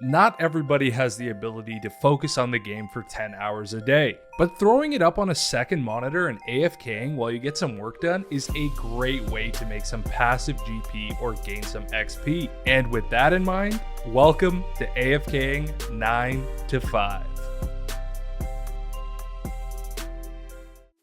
Not everybody has the ability to focus on the game for 10 hours a day, but throwing it up on a second monitor and AFKing while you get some work done is a great way to make some passive GP or gain some XP. And with that in mind, welcome to AFKing 9 to 5.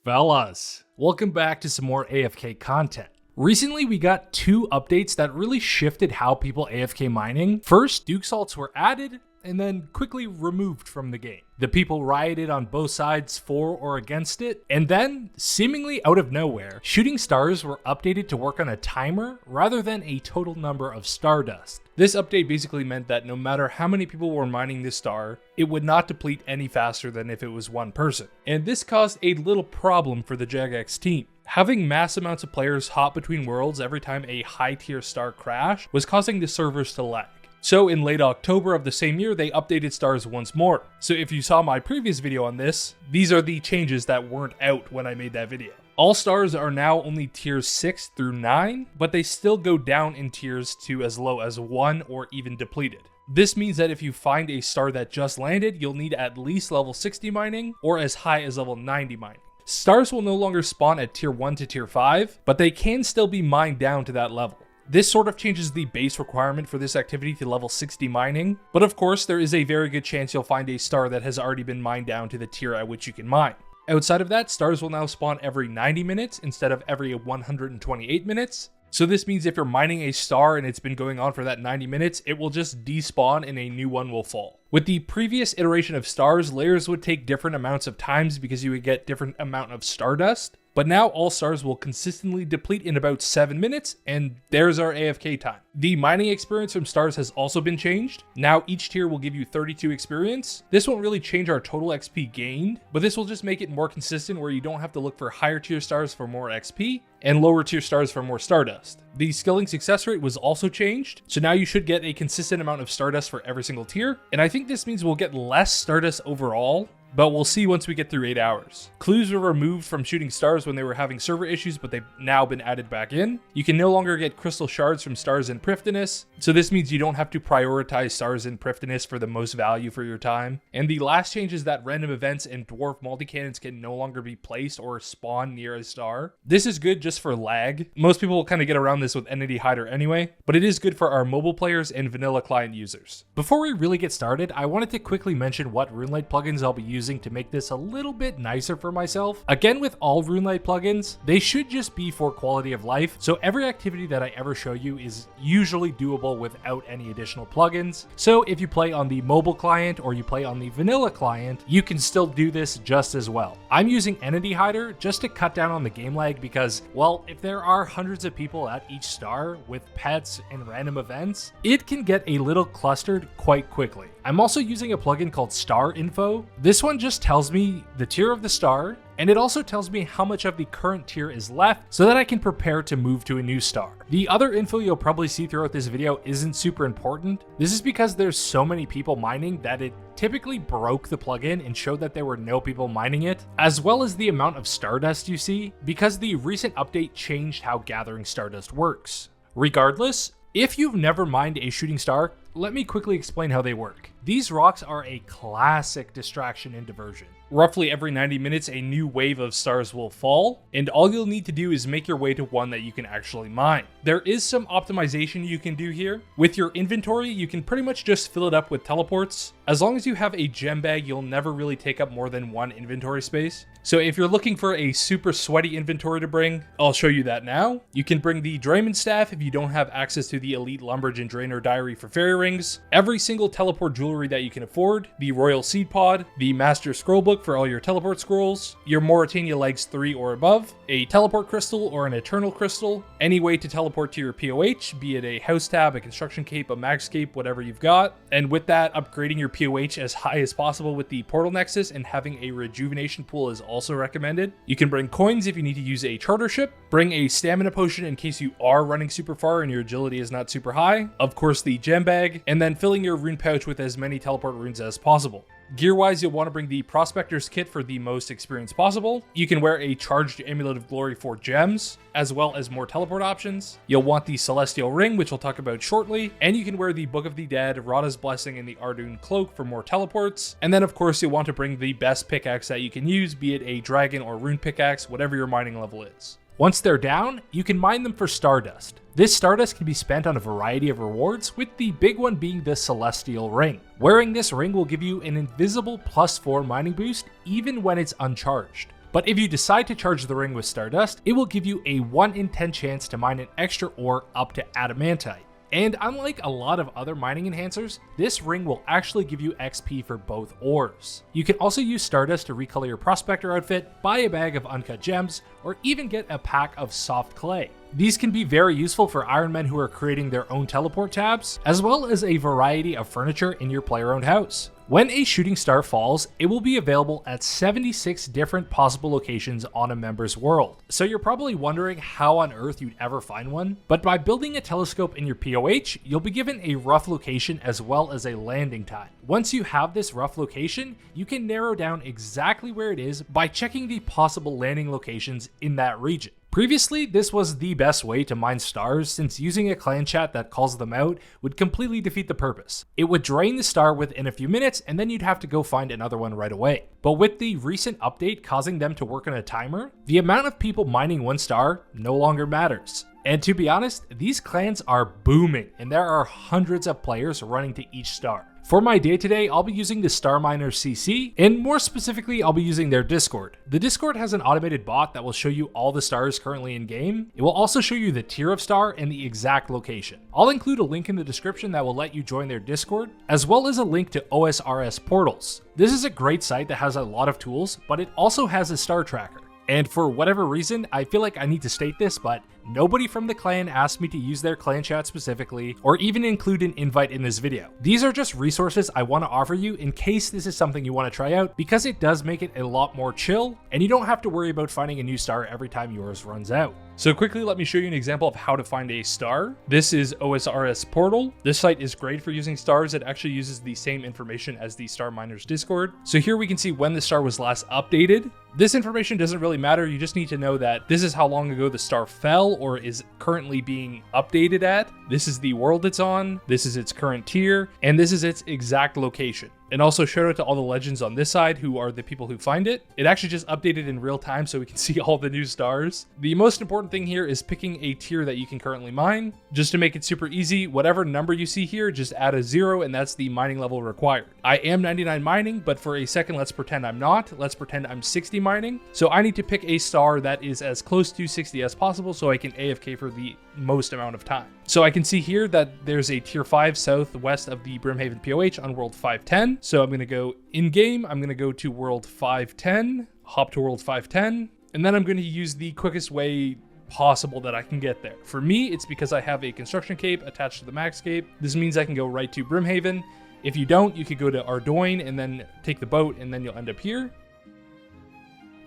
Fellas, welcome back to some more AFK content. Recently, we got two updates that really shifted how people AFK mining. First, Duke Salts were added and then quickly removed from the game. The people rioted on both sides for or against it, and then, seemingly out of nowhere, Shooting Stars were updated to work on a timer rather than a total number of stardust. This update basically meant that no matter how many people were mining this star, it would not deplete any faster than if it was one person. And this caused a little problem for the Jagex team. Having mass amounts of players hop between worlds every time a high tier star crashed was causing the servers to lag. So in late October of the same year, they updated stars once more. So if you saw my previous video on this, these are the changes that weren't out when I made that video. All stars are now only tiers 6 through 9, but they still go down in tiers to as low as 1 or even depleted. This means that if you find a star that just landed, you'll need at least level 60 mining or as high as level 90 mining. Stars will no longer spawn at tier 1 to tier 5, but they can still be mined down to that level. This sort of changes the base requirement for this activity to level 60 mining, but of course there is a very good chance you'll find a star that has already been mined down to the tier at which you can mine. Outside of that, stars will now spawn every 90 minutes instead of every 128 minutes. So this means if you're mining a star and it's been going on for that 90 minutes, it will just despawn and a new one will fall. With the previous iteration of stars, layers would take different amounts of times because you would get different amount of stardust. But now all stars will consistently deplete in about 7 minutes, and there's our AFK time. The mining experience from stars has also been changed. Now each tier will give you 32 experience. This won't really change our total XP gained, but this will just make it more consistent where you don't have to look for higher tier stars for more XP and lower tier stars for more stardust. The skilling success rate was also changed, so now you should get a consistent amount of stardust for every single tier, and I think this means we'll get less stardust overall, but we'll see once we get through 8 hours. Clues were removed from Shooting Stars when they were having server issues, but they've now been added back in. You can no longer get crystal shards from stars in Prifddinas, so this means you don't have to prioritize stars in Prifddinas for the most value for your time. And the last change is that random events and dwarf multi-cannons can no longer be placed or spawn near a star. This is good just for lag. Most people will kind of get around this with Entity Hider anyway, but it is good for our mobile players and vanilla client users. Before we really get started, I wanted to quickly mention what Runelite plugins I'll be using to make this a little bit nicer for myself. Again, with all Runelite plugins, they should just be for quality of life, so every activity that I ever show you is usually doable without any additional plugins. So if you play on the mobile client or you play on the vanilla client, you can still do this just as well. I'm using Entity Hider just to cut down on the game lag because, well, if there are hundreds of people at each star with pets and random events, it can get a little clustered quite quickly. I'm also using a plugin called Star Info. This one just tells me the tier of the star, and it also tells me how much of the current tier is left so that I can prepare to move to a new star. The other info you'll probably see throughout this video isn't super important. This is because there's so many people mining that it typically broke the plugin and showed that there were no people mining it, as well as the amount of stardust you see, because the recent update changed how gathering stardust works. Regardless, if you've never mined a shooting star, let me quickly explain how they work. These rocks are a classic distraction and diversion. Roughly every 90 minutes, a new wave of stars will fall, and all you'll need to do is make your way to one that you can actually mine. There is some optimization you can do here. With your inventory, you can pretty much just fill it up with teleports. As long as you have a gem bag, you'll never really take up more than one inventory space. So if you're looking for a super sweaty inventory to bring, I'll show you that now. You can bring the Drayman Staff if you don't have access to the Elite Lumberjane Drainer Diary for Fairy Rings, every single teleport jewelry that you can afford, the Royal Seed Pod, the Master Scrollbook for all your teleport scrolls, your Mauritania Legs 3 or above, a teleport crystal or an eternal crystal, any way to teleport to your POH, be it a house tab, a construction cape, a max cape, whatever you've got. And with that, upgrading your POH as high as possible with the Portal Nexus and having a rejuvenation pool is also recommended. You can bring coins if you need to use a charter ship, bring a stamina potion in case you are running super far and your agility is not super high, of course the gem bag, and then filling your rune pouch with as many teleport runes as possible. Gear-wise, you'll want to bring the Prospector's Kit for the most experience possible. You can wear a Charged Amulet of Glory for gems, as well as more teleport options. You'll want the Celestial Ring, which we'll talk about shortly, and you can wear the Book of the Dead, Rada's Blessing, and the Ardun Cloak for more teleports. And then, of course, you'll want to bring the best pickaxe that you can use, be it a dragon or rune pickaxe, whatever your mining level is. Once they're down, you can mine them for Stardust. This Stardust can be spent on a variety of rewards, with the big one being the Celestial Ring. Wearing this ring will give you an invisible +4 mining boost even when it's uncharged. But if you decide to charge the ring with Stardust, it will give you a 1 in 10 chance to mine an extra ore up to Adamantite. And unlike a lot of other mining enhancers, this ring will actually give you XP for both ores. You can also use Stardust to recolor your Prospector outfit, buy a bag of uncut gems, or even get a pack of soft clay. These can be very useful for Iron Men who are creating their own teleport tabs, as well as a variety of furniture in your player-owned house. When a shooting star falls, it will be available at 76 different possible locations on a member's world. So you're probably wondering how on earth you'd ever find one, but by building a telescope in your POH, you'll be given a rough location as well as a landing time. Once you have this rough location, you can narrow down exactly where it is by checking the possible landing locations in that region. Previously, this was the best way to mine stars, since using a clan chat that calls them out would completely defeat the purpose. It would drain the star within a few minutes, and then you'd have to go find another one right away. But with the recent update causing them to work on a timer, the amount of people mining one star no longer matters. And to be honest, these clans are booming, and there are hundreds of players running to each star. For my day today, I'll be using the Star Miner CC, and more specifically, I'll be using their Discord. The Discord has an automated bot that will show you all the stars currently in game. It will also show you the tier of star and the exact location. I'll include a link in the description that will let you join their Discord, as well as a link to OSRS portals. This is a great site that has a lot of tools, but it also has a star tracker. And for whatever reason, I feel like I need to state this, but nobody from the clan asked me to use their clan chat specifically, or even include an invite in this video. These are just resources I want to offer you in case this is something you want to try out, because it does make it a lot more chill, and you don't have to worry about finding a new star every time yours runs out. So quickly, let me show you an example of how to find a star. This is OSRS Portal. This site is great for using stars. It actually uses the same information as the Star Miners Discord. So here we can see when the star was last updated. This information doesn't really matter. You just need to know that this is how long ago the star fell or is currently being updated at. This is the world it's on. This is its current tier, and this is its exact location. And also shout out to all the legends on this side who are the people who find it. It actually just updated in real time so we can see all the new stars. The most important thing here is picking a tier that you can currently mine. Just to make it super easy, whatever number you see here, just add a 0 and that's the mining level required. I am 99 mining, but for a second, let's pretend I'm not. Let's pretend I'm 60 mining. So I need to pick a star that is as close to 60 as possible so I can AFK for the most amount of time. So I can see here that there's a tier 5 southwest of the Brimhaven POH on world 510. So I'm going to go in game, I'm going to go to world 510, hop to world 510, and then I'm going to use the quickest way possible that I can get there. For me, it's because I have a construction cape attached to the max cape. This means I can go right to Brimhaven. If you don't, you could go to Ardoyne and then take the boat and then you'll end up here.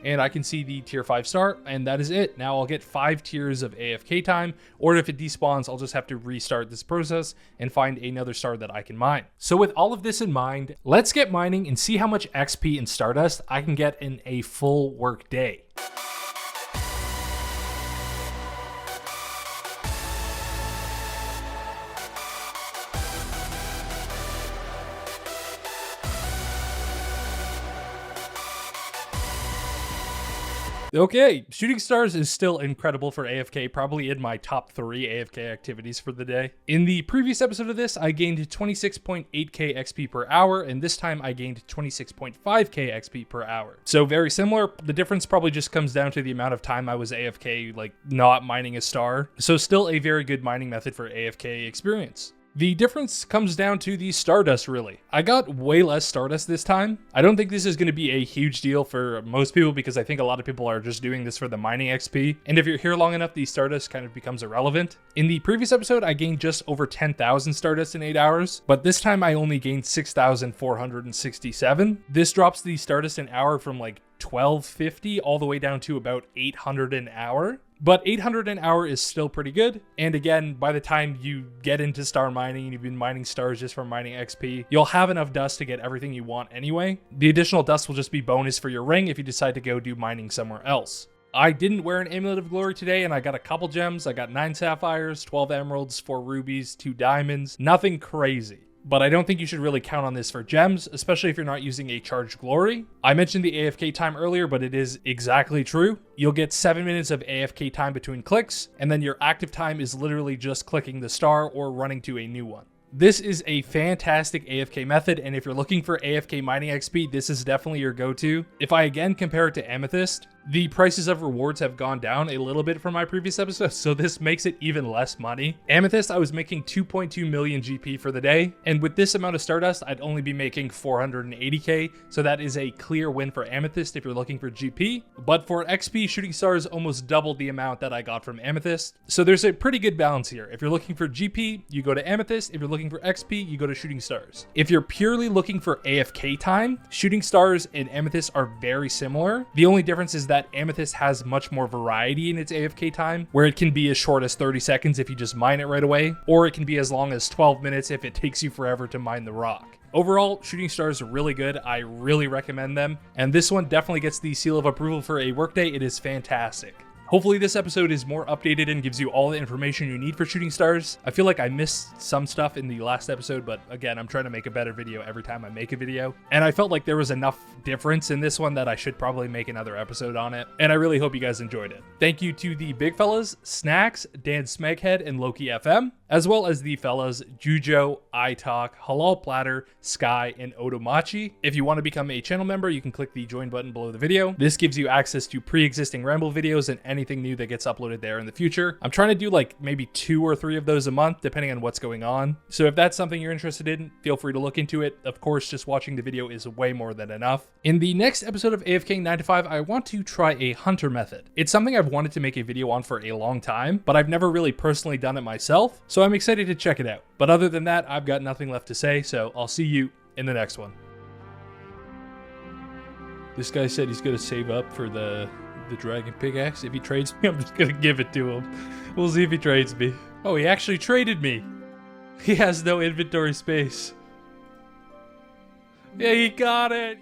And I can see the tier 5 star, and that is it. Now I'll get 5 tiers of AFK time, or if it despawns, I'll just have to restart this process and find another star that I can mine. So with all of this in mind, let's get mining and see how much XP and Stardust I can get in a full work day. Okay, Shooting Stars is still incredible for AFK, probably in my top 3 AFK activities for the day. In the previous episode of this, I gained 26.8k XP per hour, and this time I gained 26.5k XP per hour. So very similar. The difference probably just comes down to the amount of time I was AFK, like not mining a star. So still a very good mining method for AFK experience. The difference comes down to the Stardust, really. I got way less Stardust this time. I don't think this is going to be a huge deal for most people because I think a lot of people are just doing this for the mining XP. And if you're here long enough, the Stardust kind of becomes irrelevant. In the previous episode, I gained just over 10,000 Stardust in 8 hours, but this time I only gained 6,467. This drops the Stardust an hour from like 1250 all the way down to about 800 an hour. But 800 an hour is still pretty good. And again, by the time you get into star mining and you've been mining stars just from mining XP, you'll have enough dust to get everything you want anyway. The additional dust will just be bonus for your ring if you decide to go do mining somewhere else. I didn't wear an Amulet of Glory today, and I got a couple gems. I got 9 sapphires, 12 emeralds, 4 rubies, 2 diamonds. Nothing crazy. But I don't think you should really count on this for gems, especially if you're not using a charged glory. I mentioned the AFK time earlier, but it is exactly true. You'll get 7 minutes of AFK time between clicks, and then your active time is literally just clicking the star or running to a new one. This is a fantastic AFK method, and if you're looking for AFK mining XP, this is definitely your go-to. If I again compare it to Amethyst, the prices of rewards have gone down a little bit from my previous episode, so this makes it even less money. Amethyst, I was making 2.2 million GP for the day, and with this amount of Stardust, I'd only be making 480k, so that is a clear win for Amethyst if you're looking for GP. But for XP, Shooting Stars almost doubled the amount that I got from Amethyst, so there's a pretty good balance here. If you're looking for GP, you go to Amethyst. If you're looking for XP, you go to Shooting Stars. If you're purely looking for AFK time, Shooting Stars and Amethyst are very similar. The only difference is that Amethyst has much more variety in its AFK time, where it can be as short as 30 seconds if you just mine it right away, or it can be as long as 12 minutes if it takes you forever to mine the rock. Overall, Shooting Stars are really good. I really recommend them, and this one definitely gets the seal of approval for a workday. It is fantastic. Hopefully this episode is more updated and gives you all the information you need for Shooting Stars. I feel like I missed some stuff in the last episode, but again, I'm trying to make a better video every time I make a video. And I felt like there was enough difference in this one that I should probably make another episode on it. And I really hope you guys enjoyed it. Thank you to the big fellas, Snacks, DansSmeg'ead, and LokiFM, as well as the fellas Jujo, iTalk, Halal Platter, Skye, and Otomachi. If you want to become a channel member, you can click the join button below the video. This gives you access to pre-existing Ramble videos and anything new that gets uploaded there in the future. I'm trying to do like maybe 2 or 3 of those a month, depending on what's going on. So if that's something you're interested in, feel free to look into it. Of course, just watching the video is way more than enough. In the next episode of AFKing 9 to 5, I want to try a hunter method. It's something I've wanted to make a video on for a long time, but I've never really personally done it myself. So I'm excited to check it out. But other than that, I've got nothing left to say, so I'll see you in the next one. This guy said he's going to save up for the dragon pickaxe. If he trades me, I'm just going to give it to him. We'll see if he trades me. Oh, he actually traded me. He has no inventory space. Yeah, he got it.